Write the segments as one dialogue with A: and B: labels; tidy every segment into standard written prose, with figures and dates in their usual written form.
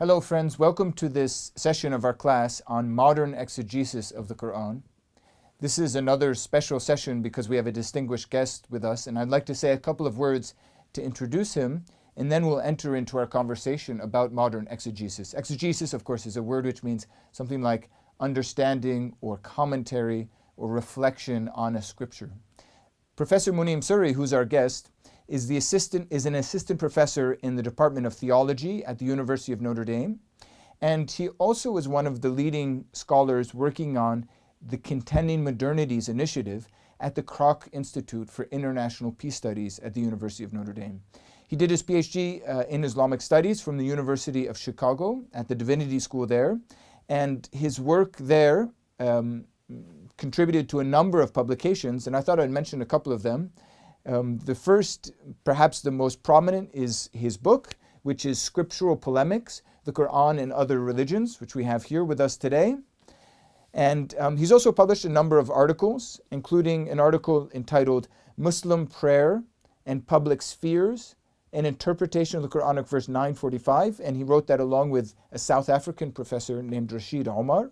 A: Hello friends, welcome to this session of our class on modern exegesis of the Qur'an. This is another special session because we have a distinguished guest with us, and I'd like to say a couple of words to introduce him, and then we'll enter into our conversation about modern exegesis. Exegesis, of course, is a word which means something like understanding or commentary or reflection on a scripture. Professor Mun'im Sirry, who's our guest, is an assistant professor in the Department of Theology at the University of Notre Dame, and he also is one of the leading scholars working on the Contending Modernities initiative at the Kroc Institute for International Peace Studies at the University of Notre Dame. He did his PhD in Islamic Studies from the University of Chicago at the Divinity School there, and his work there contributed to a number of publications, and I thought I'd mention a couple of them. The first, perhaps the most prominent, is his book, which is Scriptural Polemics, the Qur'an and Other Religions, which we have here with us today. And he's also published a number of articles, including an article entitled Muslim Prayer and Public Spheres, an interpretation of the Quranic verse 945, and he wrote that along with a South African professor named Rashid Omar.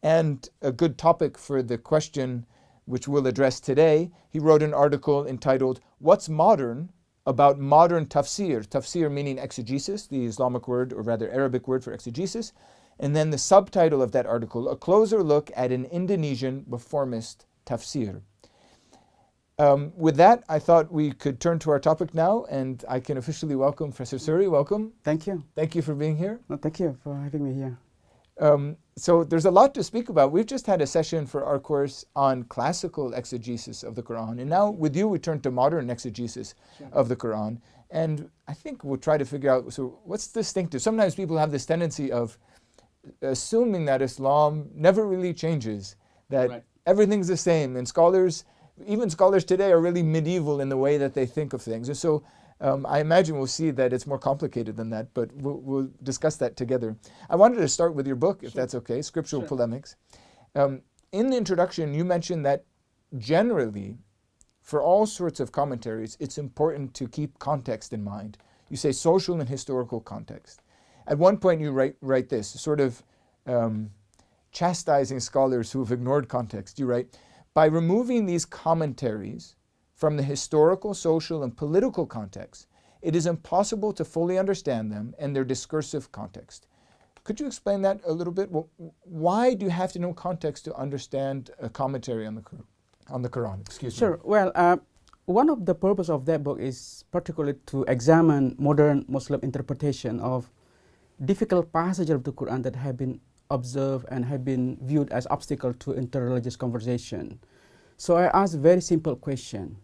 A: And a good topic for the question which we'll address today, he wrote an article entitled What's Modern about Modern Tafsir, tafsir meaning exegesis, the Islamic word, or rather Arabic word for exegesis, and then the subtitle of that article, A Closer Look at an Indonesian Reformist Tafsir. With that, I thought we could turn to our topic now, and I can officially welcome Professor Sirry. Welcome.
B: Thank you.
A: Thank you for being here.
B: No, thank you for having me here.
A: So there's a lot to speak about. We've just had a session for our course on classical exegesis of the Quran, and now with you we turn to modern exegesis of the Quran, and I think we'll try to figure out, so what's distinctive? Sometimes people have this tendency of assuming that Islam never really changes, that everything's the same, and even scholars today are really medieval in the way that they think of things. And so I imagine we'll see that it's more complicated than that, but we'll discuss that together. I wanted to start with your book, if that's okay, Scriptural Polemics. In the introduction, you mentioned that generally, for all sorts of commentaries, it's important to keep context in mind. You say social and historical context. At one point you write this, sort of chastising scholars who have ignored context. You write, by removing these commentaries from the historical, social, and political context, it is impossible to fully understand them and their discursive context. Could you explain that a little bit? Well, why do you have to know context to understand a commentary on the Quran? Excuse me.
B: Sure. Well, one of the purpose of that book is particularly to examine modern Muslim interpretation of difficult passages of the Quran that have been observed and have been viewed as obstacle to interreligious conversation. So I asked a very simple question: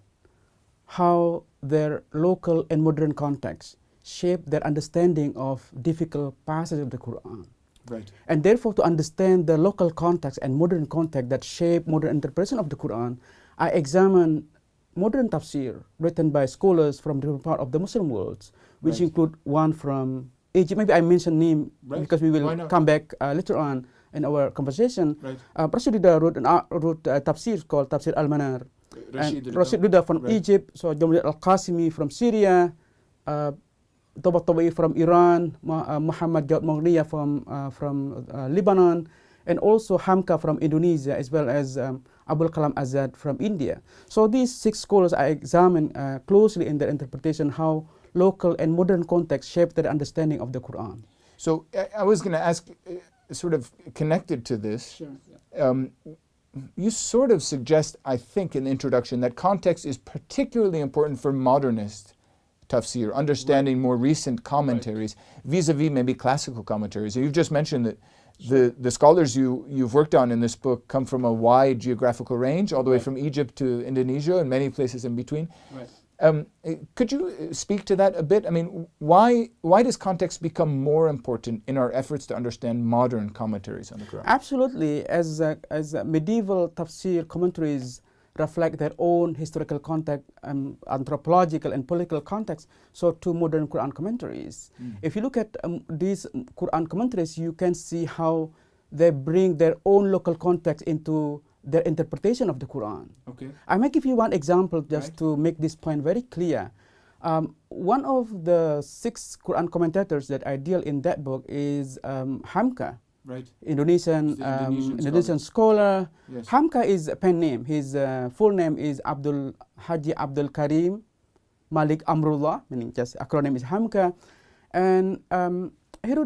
B: how their local and modern context shape their understanding of difficult passages of the Quran.
A: Right.
B: And therefore, to understand the local context and modern context that shape modern interpretation of the Quran, I examine modern tafsir written by scholars from different parts of the Muslim world, which include one from Egypt. Maybe I mention name because we will come back later on in our conversation. Rashid wrote a tafsir called Tafsir Al-Manar. Rashid Rida from Egypt, so Jamil Al-Qasimi from Syria, Tabat from Iran, Muhammad Jawad Maghriya from Lebanon, and also Hamka from Indonesia, as well as Abul Kalam Azad from India. So these 6 scholars I examine closely in their interpretation how local and modern context shape their understanding of the Quran.
A: So I was going to ask, sort of connected to this, you sort of suggest, I think, in the introduction that context is particularly important for modernist tafsir, understanding more recent commentaries, vis-a-vis maybe classical commentaries. You've just mentioned that the scholars you've worked on in this book come from a wide geographical range, all the way from Egypt to Indonesia and many places in between. Could you speak to that a bit? I mean, why does context become more important in our efforts to understand modern commentaries on the Quran?
B: Absolutely. As medieval tafsir commentaries reflect their own historical context, anthropological and political context, so to modern Quran commentaries. If you look at these Quran commentaries, you can see how they bring their own local context into their interpretation of the Quran. I may give you one example just to make this point very clear. One of the 6 Quran commentators that I deal in that book is Hamka,
A: Right.
B: Indonesian
A: The Indonesian
B: Indonesian scholar.
A: Yes.
B: Hamka is a pen name. His full name is Haji Abdul Karim Malik Amrullah, meaning just acronym is Hamka, and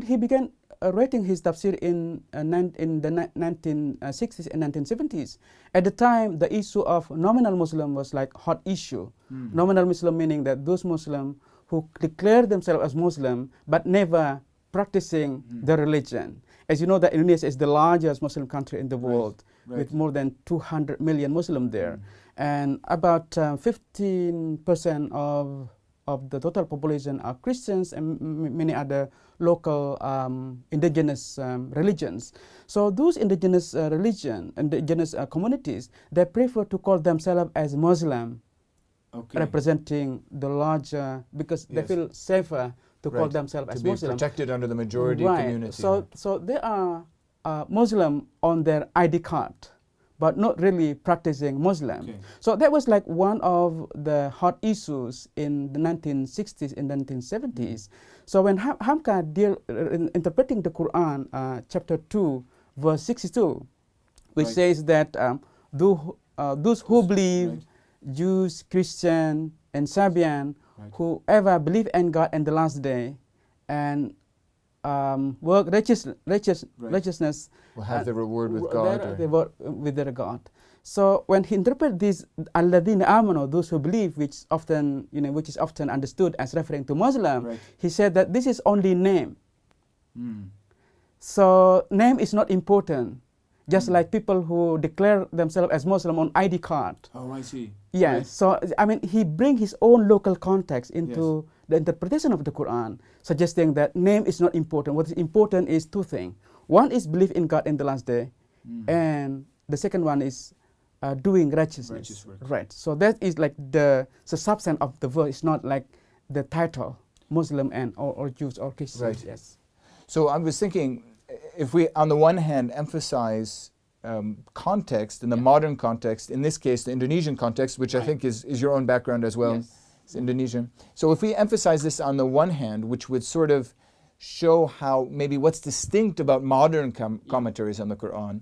B: he began writing his tafsir in the 1960s and 1970s. At the time, the issue of nominal Muslim was like hot issue. Nominal Muslim meaning that those Muslim who declare themselves as Muslim but never practicing the religion. As you know, that Indonesia is the largest Muslim country in the world, with more than 200 million Muslim there, and about 15% of the total population are Christians and many other local indigenous religions. So those indigenous indigenous communities, they prefer to call themselves as Muslim, representing the larger, because they feel safer to call themselves as Muslim.
A: To be protected under the majority community.
B: So they are Muslim on their ID card, but not really practicing Muslim. So that was like one of the hot issues in the 1960s and 1970s. So when Hamka interpreting the Quran, chapter 2, verse 62, which says that those who believe, Jews, Christian, and Sabian, whoever believe in God and the last day, and work righteousness,
A: will have the reward with God.
B: With their God. So when he interprets this, alladhina amanu, those who believe, which is often understood as referring to Muslim, he said that this is only name. So name is not important. Just like people who declare themselves as Muslim on ID card.
A: Oh, I see.
B: Yes. So I mean, he brings his own local context into the interpretation of the Quran, suggesting that name is not important. What is important is 2 things. One is belief in God in the last day, and the second one is doing righteousness. Right. So that is like the substance of the verse. It's not like the title, Muslim and or Jews or Christians.
A: Right.
B: Yes.
A: So I was thinking, if we, on the one hand, emphasize context, in the modern context, in this case, the Indonesian context, which I think is your own background as well, it's Indonesian. So if we emphasize this on the one hand, which would sort of show how maybe what's distinct about modern commentaries on the Quran,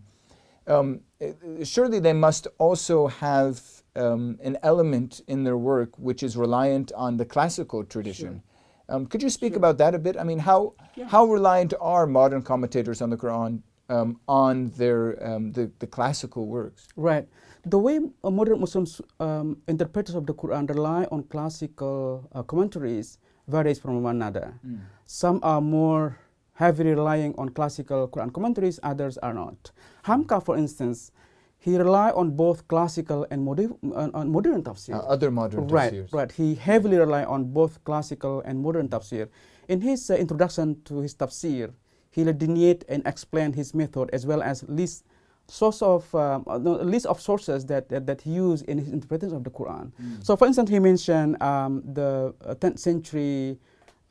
A: surely they must also have an element in their work which is reliant on the classical tradition. Could you speak about that a bit? I mean, how reliant are modern commentators on the Quran on their the classical works?
B: Right. The way modern Muslims, interpreters of the Quran, rely on classical commentaries varies from one another. Some are more heavily relying on classical Quran commentaries, others are not. Hamka, for instance, he relied on both classical and modern tafsir.
A: Other modern tafsirs.
B: Right. He heavily relied on both classical and modern tafsir. In his introduction to his tafsir, he delineate and explain his method as well as list of sources that he used in his interpretation of the Quran. So, for instance, he mentioned the 10th century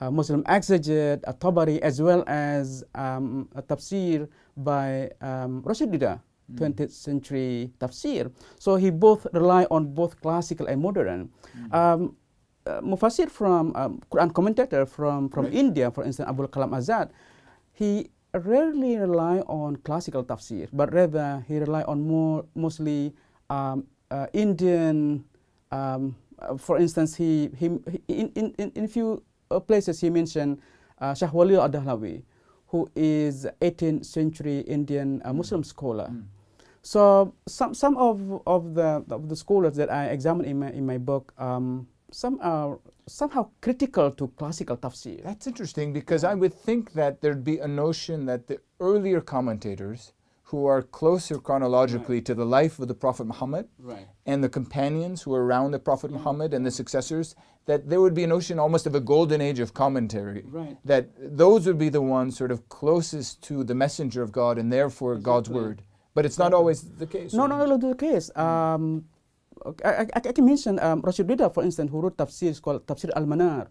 B: Muslim exegete Tabari, as well as a tafsir by Rationality, 20th century tafsir. So he both rely on both classical and modern. Mufassir from Quran commentator from India, for instance, Abul Kalam Azad, he rarely rely on classical tafsir, but rather he rely on mostly Indian. For instance, he in few places he mentioned Shah Wali ad-Dahlawi, who is 18th century Indian Muslim scholar. So some of the scholars that I examine in my book, some are somehow critical to classical tafsir.
A: That's interesting, because I would think that there'd be a notion that the earlier commentators, who are closer chronologically to the life of the Prophet Muhammad and the companions who were around the Prophet Muhammad and the successors, that there would be a notion almost of a golden age of commentary, that those would be the ones sort of closest to the messenger of God and therefore God's word. But it's not always the case.
B: No, not the case. I can mention Rashid Rida, for instance, who wrote tafsir called Tafsir al-Manar.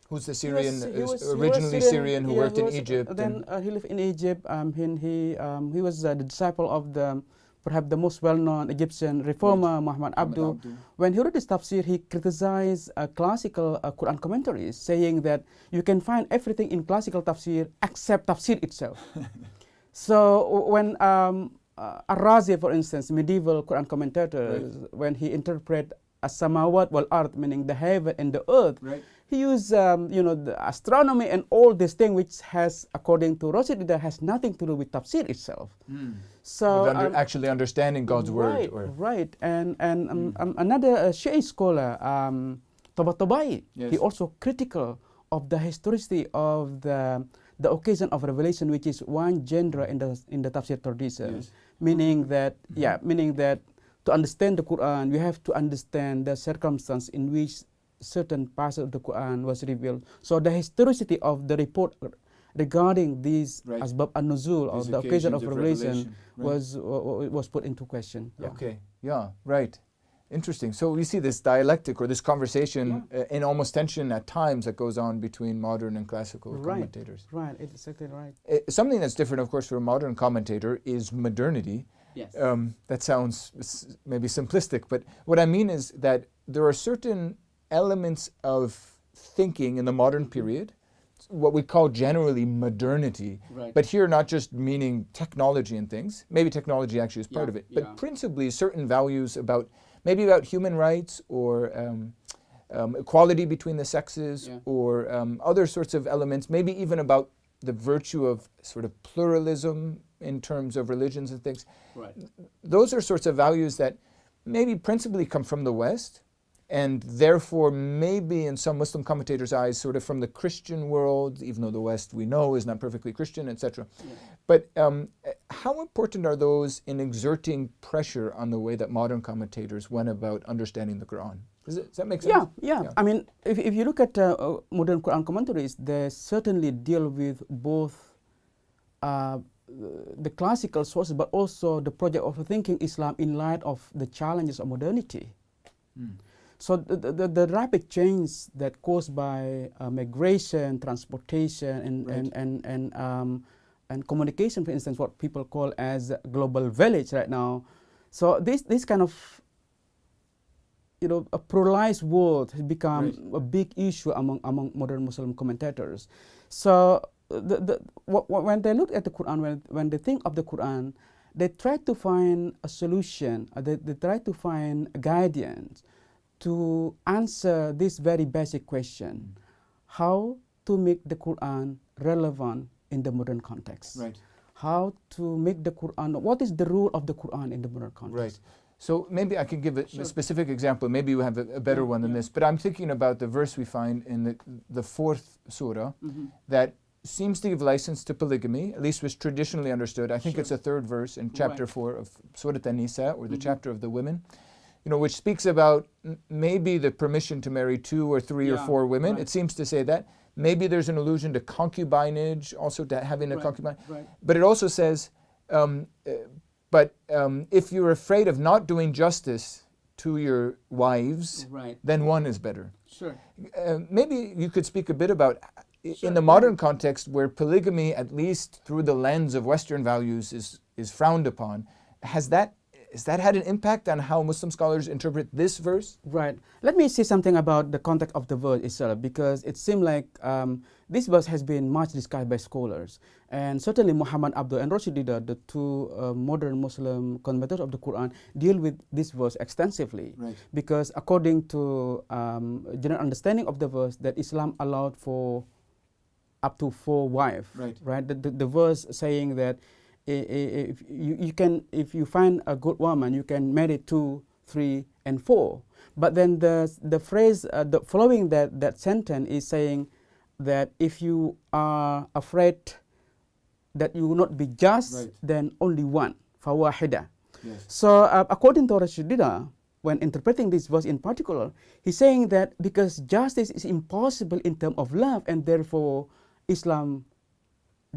A: Who's the Syrian, originally Syrian, who worked in Egypt.
B: Then he lived in Egypt. He was the disciple of the perhaps the most well-known Egyptian reformer, Muhammad Abduh, when he wrote this tafsir, he criticized classical Quran commentaries, saying that you can find everything in classical tafsir except tafsir itself. So when Ar-Razi, for instance, medieval Quran commentators, when he interpret as-samawat wal ard, meaning the heaven and the earth, he used the astronomy and all this thing, which has, according to Rashidida, has nothing to do with tafsir itself. So
A: actually understanding God's word.
B: Right. And another Shiite scholar, Tabatabai, he also critical of the historicity of the occasion of revelation, which is one genre in the tafsir tradition, meaning that to understand the Quran, you have to understand the circumstance in which certain parts of the Quran was revealed. So the historicity of the report regarding these asbab an-nuzul, of the occasion of revelation, was put into question.
A: Okay, right. Interesting. So we see this dialectic or this conversation in almost tension at times that goes on between modern and classical commentators.
B: Right, exactly right.
A: Something that's different, of course, for a modern commentator is modernity.
B: Yes.
A: That sounds maybe simplistic, but what I mean is that there are certain elements of thinking in the modern period, what we call generally modernity, but here not just meaning technology and things, maybe technology actually is part of it, but principally certain values about human rights or equality between the sexes or other sorts of elements, maybe even about the virtue of sort of pluralism in terms of religions and things. Those are sorts of values that maybe principally come from the West, and therefore maybe in some Muslim commentators' eyes sort of from the Christian world, even though the West we know is not perfectly Christian, etc. But how important are those in exerting pressure on the way that modern commentators went about understanding the Quran? Does that make sense?
B: Yeah. I mean, if you look at modern Quran commentaries, they certainly deal with both the classical sources, but also the project of thinking Islam in light of the challenges of modernity. So the rapid change that caused by migration, transportation, and communication, for instance, what people call as a global village right now. So this kind of a pluralized world has become a big issue among modern Muslim commentators. So when they look at the Quran, when they think of the Quran, they try to find a solution. They try to find guidance to answer this very basic question: how to make the Quran relevant in the modern context? How to make the Quran? What is the role of the Quran in the modern context?
A: So maybe I can give a specific example. Maybe you have a better one than this. But I'm thinking about the verse we find in the fourth surah that seems to give license to polygamy, at least was traditionally understood. I think it's the third verse in chapter 4 of Surah An-Nisa, or the chapter of the women, which speaks about maybe the permission to marry 2 or 3 or 4 women. It seems to say that. Maybe there's an allusion to concubinage, also to having a concubine. But it also says, if you're afraid of not doing justice to your wives, then one is better. Maybe you could speak a bit about, in the modern context where polygamy, at least through the lens of Western values, is frowned upon, has that had an impact on how Muslim scholars interpret this verse?
B: Right. Let me say something about the context of the verse itself, because it seems like this verse has been much discussed by scholars. And certainly Muhammad Abduh and Rashidida, the two modern Muslim commentators of the Quran, deal with this verse extensively. Because according to general understanding of the verse, that Islam allowed for up to 4 wives. The verse saying that if you find a good woman, you can marry 2, 3, and 4. But then the phrase following that sentence is saying that if you are afraid that you will not be just, then only one, fawahida. So according to Rashidida, when interpreting this verse in particular, he's saying that because justice is impossible in terms of love, and therefore Islam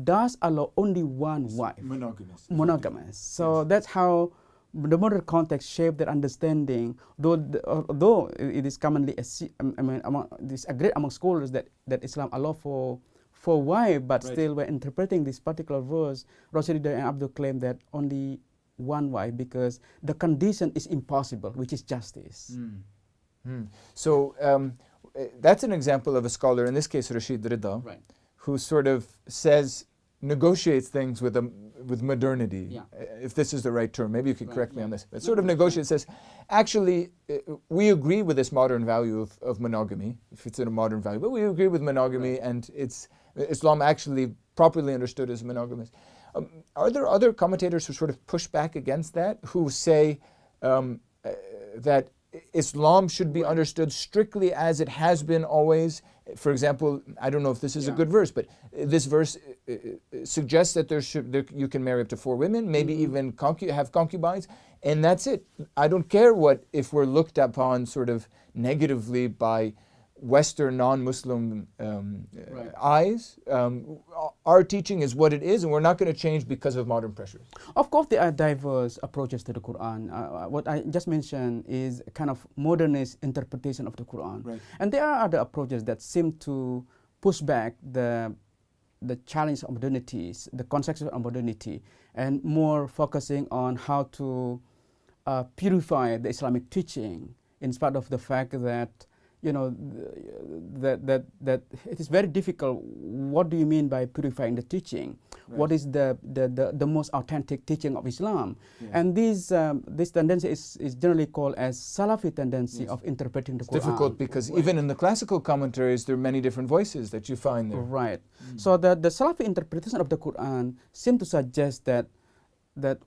B: does allow only one wife. Monogamous. So that's how the modern context shaped their understanding, though it is commonly agreed among scholars that Islam allows for 4 wives, but still when interpreting this particular verse, Rashidida and Abdul claim that only one wife because the condition is impossible, which is justice.
A: So that's an example of a scholar, in this case Rashid Rida,
B: Right.
A: who sort of says, negotiates things with modernity,
B: Yeah.
A: if this is the right term. Maybe you can correct me
B: yeah.
A: on this. But sort of negotiates, says, actually, we agree with this modern value of monogamy, if it's in a modern value, but we agree with monogamy, and Islam actually properly understood as monogamous. Are there other commentators who sort of push back against that, who say that Islam should be understood strictly as it has been always? For example, I don't know if this is a good verse, but this verse suggests that you can marry up to 4 women, maybe even have concubines, and that's it. I don't care if we're looked upon sort of negatively by Western non-Muslim eyes. Our teaching is what it is, and we're not going to change because of modern pressures.
B: Of course, there are diverse approaches to the Quran. What I just mentioned is a kind of modernist interpretation of the Quran.
A: Right.
B: And there are other approaches that seem to push back the challenge of modernities, the concept of modernity, and more focusing on how to purify the Islamic teaching, in spite of the fact that that it is very difficult. What do you mean by purifying the teaching? Right. What is the most authentic teaching of Islam? Yes. And this tendency is generally called as Salafi tendency of interpreting the Quran.
A: It's difficult because even in the classical commentaries, there are many different voices that you find there.
B: Right. So the Salafi interpretation of the Quran seems to suggest that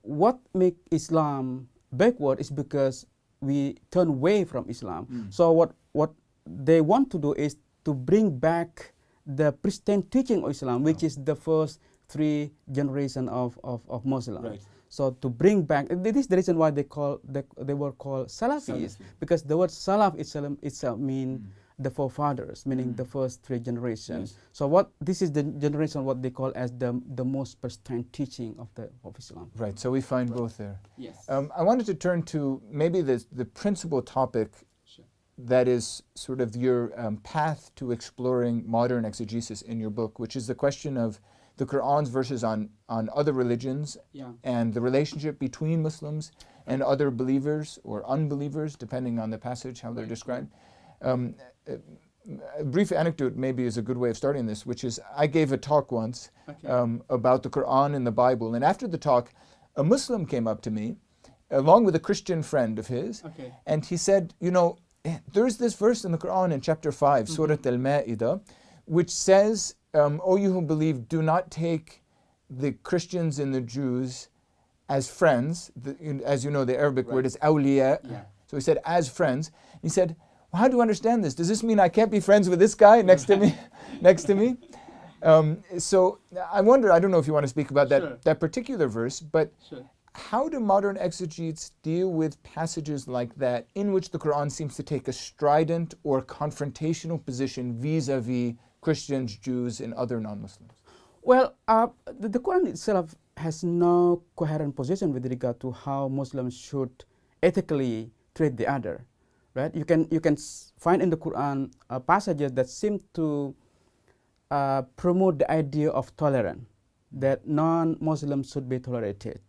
B: what makes Islam backward is because we turn away from Islam. So what they want to do is to bring back the pristine teaching of Islam, which is the first 3 generations of Muslims. Right. So to bring back, this is the reason why they were called Salafis, because the word Salaf itself means the forefathers, meaning the first 3 generations. Yes. So this is the generation what they call as the most pristine teaching of Islam.
A: Right. So we find both there.
B: Yes.
A: I wanted to turn to maybe the principal topic that is sort of your path to exploring modern exegesis in your book, which is the question of the Qur'an's verses on other religions and the relationship between Muslims and other believers or unbelievers, depending on the passage, how they're described. A brief anecdote maybe is a good way of starting this, which is I gave a talk once about the Qur'an and the Bible, and after the talk, a Muslim came up to me, along with a Christian friend of his, and he said, there's this verse in the Qur'an in chapter 5, Surah Al-Ma'idah, which says, O you who believe, do not take the Christians and the Jews as friends. As you know, the Arabic word is awliya. So he said, as friends. He said, well, how do you understand this? Does this mean I can't be friends with this guy next to me? So I wonder, I don't know if you want to speak about that particular verse, but how do modern exegetes deal with passages like that in which the Quran seems to take a strident or confrontational position vis-a-vis Christians, Jews, and other non-Muslims?
B: Well, the Quran itself has no coherent position with regard to how Muslims should ethically treat the other, right? You can find in the Quran passages that seem to promote the idea of tolerance, that non-Muslims should be tolerated.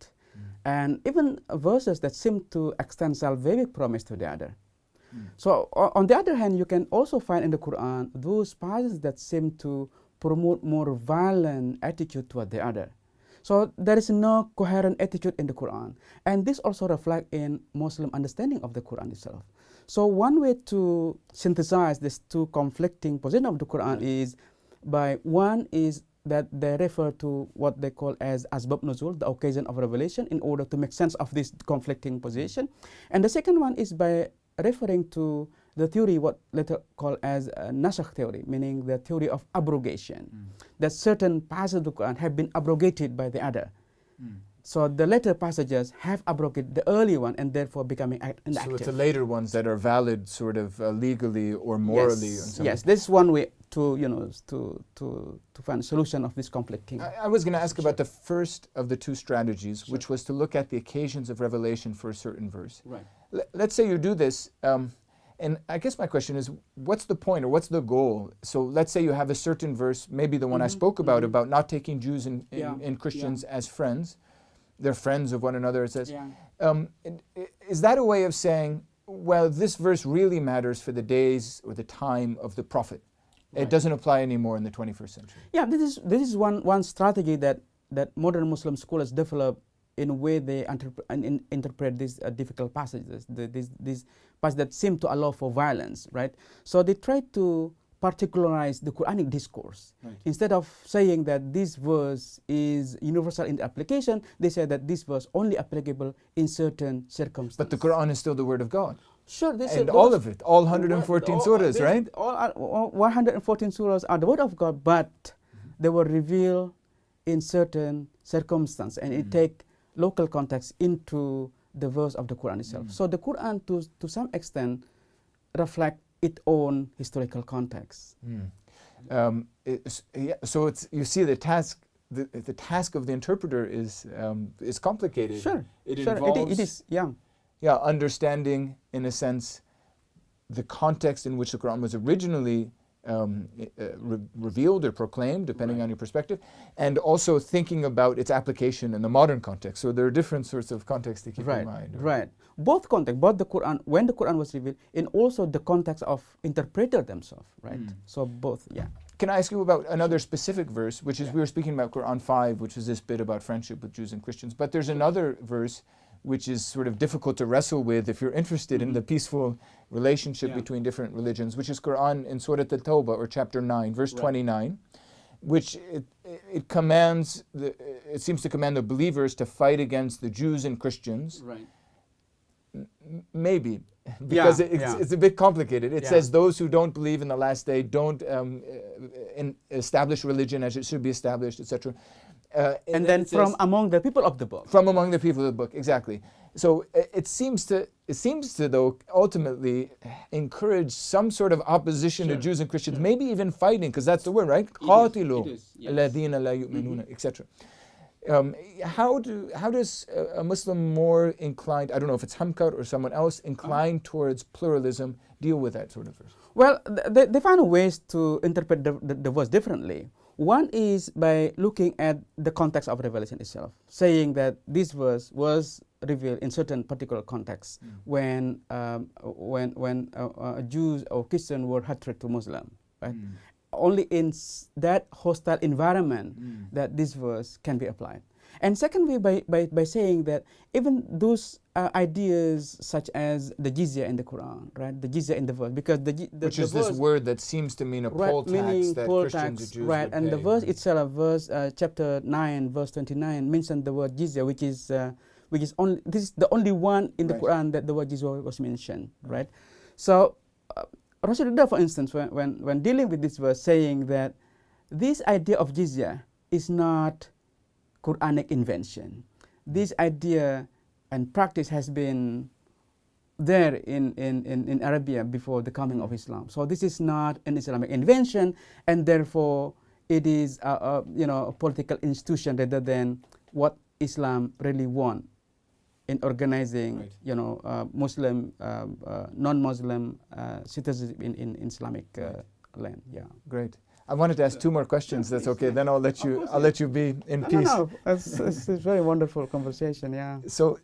B: And even verses that seem to extend salvific promise to the other. So on the other hand, you can also find in the Quran those passages that seem to promote more violent attitude toward the other. So there is no coherent attitude in the Quran. And this also reflects in Muslim understanding of the Quran itself. So one way to synthesize these 2 conflicting positions of the Quran is that they refer to what they call as asbab nuzul, the occasion of revelation, in order to make sense of this conflicting position. And the second one is by referring to the theory what later called as nasakh theory, meaning the theory of abrogation, that certain passages of the Quran have been abrogated by the other. So the later passages have abrogated the early one and therefore becoming inactive.
A: So it's the later ones that are valid sort of legally or morally.
B: Yes, this is one way to find a solution of this conflicting.
A: I was going to ask about the first of the 2 strategies, which was to look at the occasions of revelation for a certain verse.
B: Right.
A: Let's say you do this, and I guess my question is, what's the point or what's the goal? So let's say you have a certain verse, maybe the one I spoke about not taking Jews and Christians as friends. they're friends of one another, it says.
B: Yeah.
A: Is that a way of saying, well, this verse really matters for the days or the time of the Prophet? It doesn't apply anymore in the 21st century.
B: Yeah, this is one strategy that modern Muslim scholars develop in a way they interpret these difficult passages, these passages that seem to allow for violence, right? So they try to particularize the Quranic discourse.
A: Right.
B: Instead of saying that this verse is universal in the application, they say that this verse only applicable in certain circumstances.
A: But the Quran is still the word of God.
B: Sure, they
A: And all of it, all 114 surahs, right?
B: All 114 surahs are the word of God, but they were revealed in certain circumstances, and it take local context into the verse of the Quran itself. So the Quran, to some extent, reflect its own historical context.
A: So it's, you see, the task of the interpreter is complicated.
B: Sure,
A: it
B: sure,
A: involves
B: it is, yeah.
A: Yeah, understanding, in a sense, the context in which the Quran was originally revealed or proclaimed, depending on your perspective, and also thinking about its application in the modern context. So there are different sorts of contexts to keep in mind.
B: Right. Both context, both the Quran, when the Quran was revealed, and also the context of interpreter themselves, right? So both, yeah.
A: Can I ask you about another specific verse, which is, we were speaking about Quran 5, which is this bit about friendship with Jews and Christians, but there's another verse which is sort of difficult to wrestle with if you're interested in the peaceful relationship between different religions, which is Quran in Surah At-Tawbah, or chapter 9, verse 29, which it commands, it seems to command the believers to fight against the Jews and Christians.
B: Right.
A: Maybe, because it's a bit complicated. It says those who don't believe in the last day don't establish religion as it should be established, etc.
B: And then from among the people of the book.
A: From among the people of the book, exactly. So it seems to though ultimately encourage some sort of opposition to Jews and Christians, maybe even fighting, because that's the word, right? قَاتِلُوا الَّذِينَ لَا يُؤْمِنُونَ, etc. How does a Muslim more inclined, I don't know if it's Hamkar or someone else, inclined towards pluralism, deal with that sort of verse?
B: Well, they find ways to interpret the verse differently. One is by looking at the context of revelation itself, saying that this verse was revealed in certain particular context when Jews or Christians were hatred to Muslim, right? Only in that hostile environment that this verse can be applied. And secondly, by saying that even those ideas such as the jizya in the Quran, right? The jizya in the verse, because
A: which is this word that seems to mean a poll tax that Christians or Jews
B: right?
A: would
B: And
A: pay.
B: the verse itself, chapter 9, verse 29, mentioned the word jizya, which is only, this is the only one in the Quran that the word jizya was mentioned, right? So Rasulullah, for instance, when dealing with this verse, saying that this idea of jizya is not Quranic invention. This idea and practice has been there in Arabia before the coming of Islam. So this is not an Islamic invention, and therefore it is a political institution rather than what Islam really wants in organizing, Muslim, non-Muslim citizenship in Islamic land. Yeah.
A: Great. I wanted to ask two more questions. That's okay. Then I'll let you be in peace.
B: No, it's a very wonderful conversation. Yeah.
A: So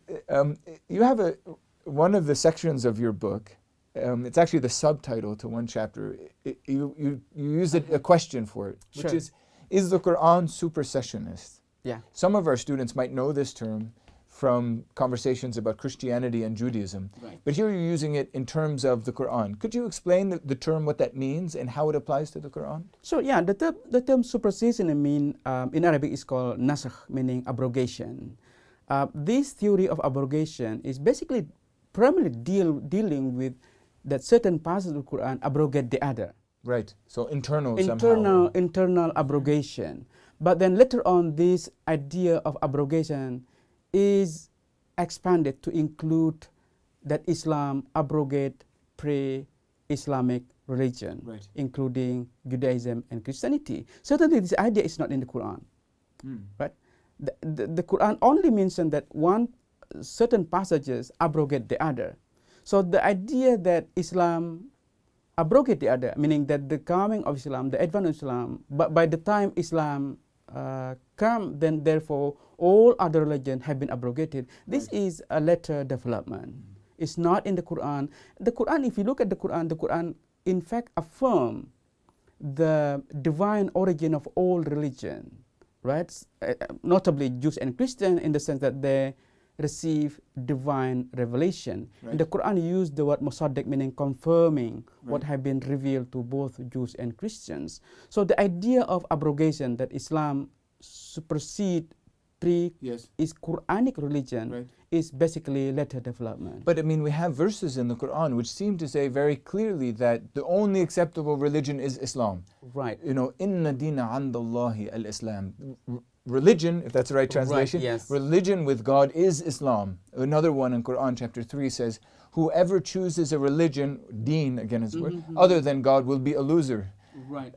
A: you have one of the sections of your book. It's actually the subtitle to one chapter. You use a question for it, which is the Quran supersessionist?
B: Yeah.
A: Some of our students might know this term from conversations about Christianity and Judaism.
B: Right.
A: But here you're using it in terms of the Quran. Could you explain the term, what that means, and how it applies to the Quran?
B: So yeah, the term supersessionism in Arabic is called nasakh, meaning abrogation. This theory of abrogation is basically primarily dealing with that certain passages of the Quran abrogate the other.
A: Right. So somehow.
B: Internal abrogation. But then later on, this idea of abrogation is expanded to include that Islam abrogate pre-Islamic religion, including Judaism and Christianity. Certainly this idea is not in the Quran. Right? The Quran only mentions that one certain passages abrogate the other. So the idea that Islam abrogate the other, meaning that the coming of Islam, the advent of Islam, but by the time Islam come, then therefore all other religions have been abrogated. This is a later development. It's not in the Quran. The Quran, if you look at the Quran in fact affirms the divine origin of all religion, right? Notably Jews and Christians, in the sense that they receive divine revelation.
A: Right.
B: In the Quran, you use the word musaddiq, meaning confirming what have been revealed to both Jews and Christians. So the idea of abrogation, that Islam supersede is Quranic religion, is basically later development.
A: But I mean, we have verses in the Quran which seem to say very clearly that the only acceptable religion is Islam.
B: Right.
A: You know, inna dina andallahi al-Islam. Religion, if that's the right translation, religion with God is Islam. Another one in Quran chapter 3 says, whoever chooses a religion, deen again is the word, other than God will be a loser.
B: Right.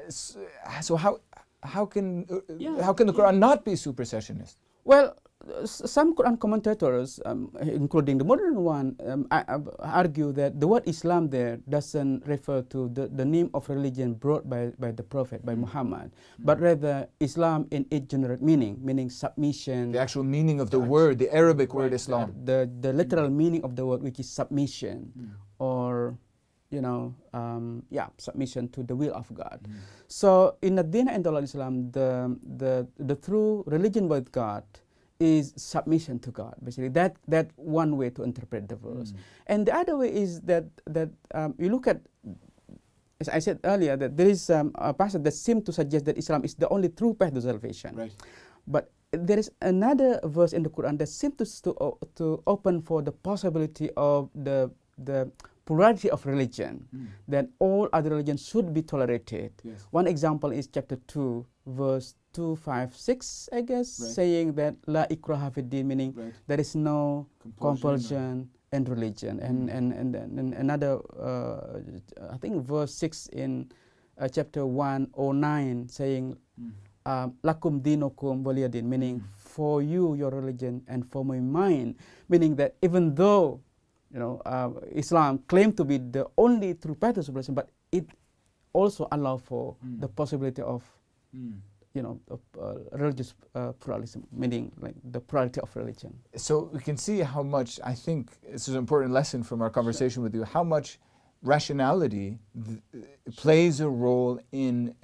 A: So how can the Quran not be supersessionist?
B: Well, some Quran commentators, including the modern one, argue that the word Islam there doesn't refer to the name of religion brought by the Prophet, by Muhammad, but rather Islam in its generic meaning, meaning submission.
A: The actual meaning of the word, the Arabic word Islam.
B: The literal meaning of the word, which is submission, or submission to the will of God. So in the Din and Islam, the true religion with God is submission to God. Basically, that one way to interpret the verse. And the other way is that you look at, as I said earlier, that there is a passage that seems to suggest that Islam is the only true path to salvation.
A: Right.
B: But there is another verse in the Quran that seems to open for the possibility of the plurality of religion, that all other religions should be tolerated. One example is chapter 2, verse 256, I guess, saying that la ikraha fid din, meaning there is no compulsion in religion. And another, I think verse 6 in chapter 109, saying lakum dinukum waliyadin, meaning for you your religion and for me mine, meaning that even though Islam claimed to be the only true path to salvation, but it also allows for the possibility of religious pluralism, meaning like the plurality of religion.
A: So we can see how much, I think this is an important lesson from our conversation with you, how much rationality plays a role in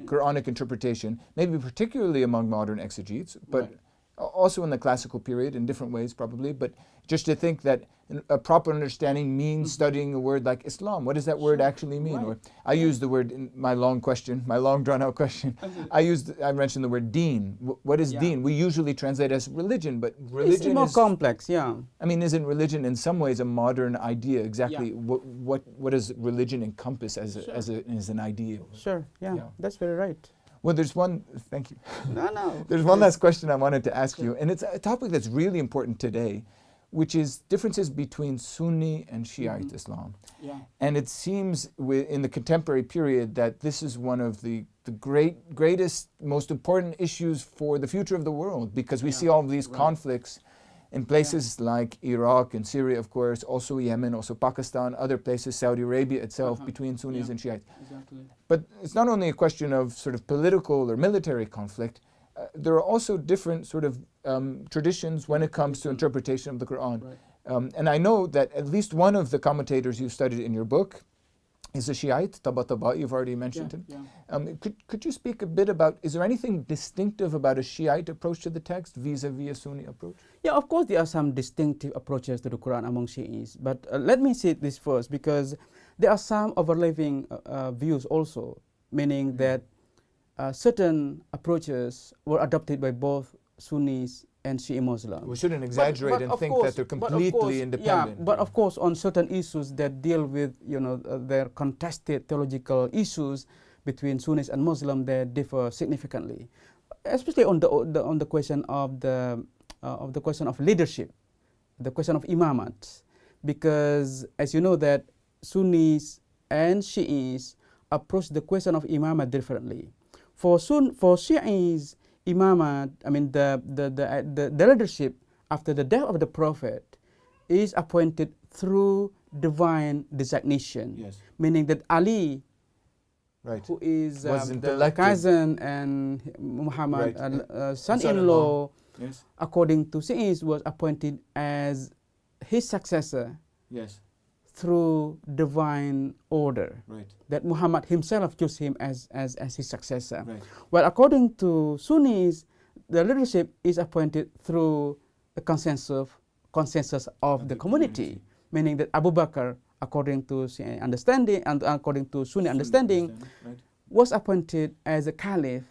A: Quranic interpretation, maybe particularly among modern exegetes, but also in the classical period in different ways probably, but just to think that a proper understanding means studying a word like Islam. What does that word actually mean? Or I used the word in my long drawn out question. I mentioned the word deen. What is deen? We usually translate as religion, but religion
B: is more complex. I
A: mean, isn't religion in some ways a modern idea? Exactly. What does religion encompass as an idea?
B: That's very right.
A: Well, there's one, thank you.
B: No.
A: There's one last question I wanted to ask you, and it's a topic that's really important today, which is differences between Sunni and Shiite Islam. And it seems in the contemporary period that this is one of the greatest, most important issues for the future of the world, because we see all of these conflicts in places like Iraq and Syria, of course, also Yemen, also Pakistan, other places, Saudi Arabia itself, between Sunnis and Shiites. But it's not only a question of sort of political or military conflict, there are also different sort of traditions when it comes to interpretation of the Quran. And I know that at least one of the commentators you studied in your book is a Shiite, Tabatabai, you've already mentioned him. Could you speak a bit about, is there anything distinctive about a Shiite approach to the text vis-a-vis a Sunni approach?
B: Yeah, of course there are some distinctive approaches to the Quran among Shiites, but let me say this first, because there are some overlapping views also, meaning that certain approaches were adopted by both Sunnis and Shiite Muslims.
A: We shouldn't exaggerate and think that they're completely independent.
B: But of course, on certain issues that deal with their contested theological issues between Sunnis and Muslims, they differ significantly, especially on the question of the question of leadership, the question of imamat, because as you know that Sunnis and Shiites approach the question of imamat differently. For Shiites, imamat, I mean the leadership after the death of the Prophet is appointed through divine designation, meaning that Ali
A: Right.
B: who is
A: Wasn't
B: the
A: elected.
B: cousin and Muhammad,
A: Right.
B: son-in-law,
A: Yes.
B: according to Sirry, was appointed as his successor
A: Yes.
B: through divine order.
A: Right.
B: That Muhammad himself chose him as his successor.
A: Right.
B: Well, according to Sunnis, the leadership is appointed through the consensus of the community, meaning that Abu Bakr, according to Sunni understanding and according to Sunni understanding,
A: Right.
B: was appointed as a caliph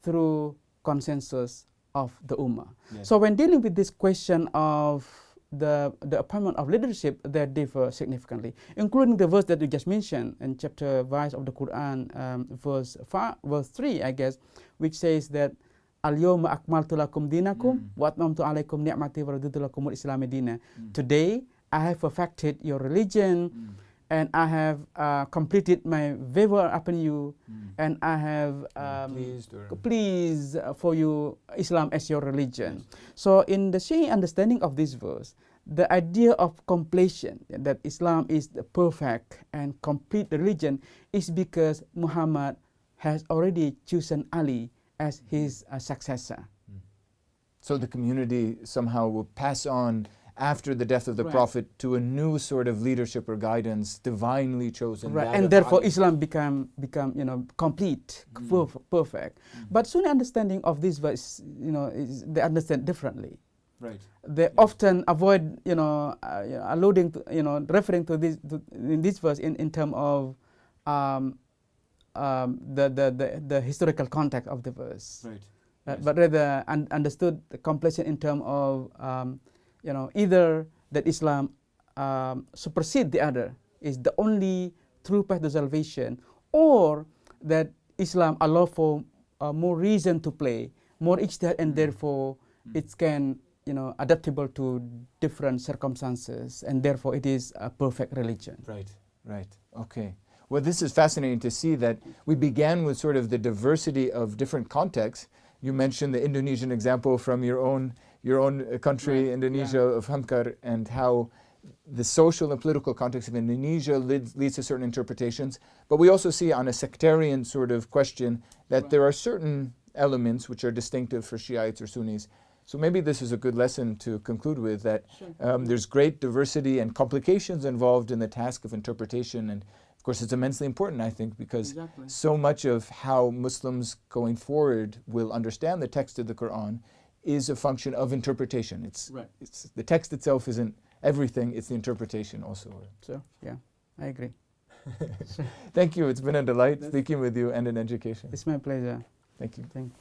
B: through consensus of the Ummah.
A: Yes.
B: So when dealing with this question of the appointment of leadership, they differ significantly, including the verse that you just mentioned in chapter 5 of the Quran, verse 3, I guess, which says that Al-yawma akmaltu lakum dinakum wa atmamtu alaykum ni'mati wa raditu lakumul islami dina. Today I have perfected your religion and I have completed my favor upon you and I have pleased for you Islam as your religion.
A: Yes.
B: So in the Shiite understanding of this verse, the idea of completion, that Islam is the perfect and complete religion, is because Muhammad has already chosen Ali as his successor.
A: So the community somehow will pass on after the death of the
B: Right.
A: Prophet to a new sort of leadership or guidance, divinely chosen.
B: Right,
A: that
B: and
A: of
B: therefore
A: Ali.
B: Islam become complete, perfect. But Sunni understanding of this verse, they understand differently.
A: Right.
B: They often avoid, alluding to, referring to this in this verse in terms of the historical context of the verse.
A: Right.
B: But rather understood the completion in terms of either that Islam supersede the other, is the only true path to salvation, or that Islam allow for more reason to play, more ijtihad, and therefore it can adaptable to different circumstances, and therefore it is a perfect religion.
A: Right. Right. Okay. Well, this is fascinating to see that we began with sort of the diversity of different contexts. You mentioned the Indonesian example from your own country,
B: Right.
A: Indonesia, of Hamkar, and how the social and political context of Indonesia leads to certain interpretations. But we also see on a sectarian sort of question that there are certain elements which are distinctive for Shiites or Sunnis. So maybe this is a good lesson to conclude with, that there's great diversity and complications involved in the task of interpretation. And of course, it's immensely important, I think, because so much of how Muslims going forward will understand the text of the Qur'an is a function of interpretation. It's the text itself isn't everything, it's the interpretation also.
B: So, yeah, I agree.
A: Thank you. It's been a delight speaking with you and an education.
B: It's my pleasure.
A: Thank you.
B: Thank you.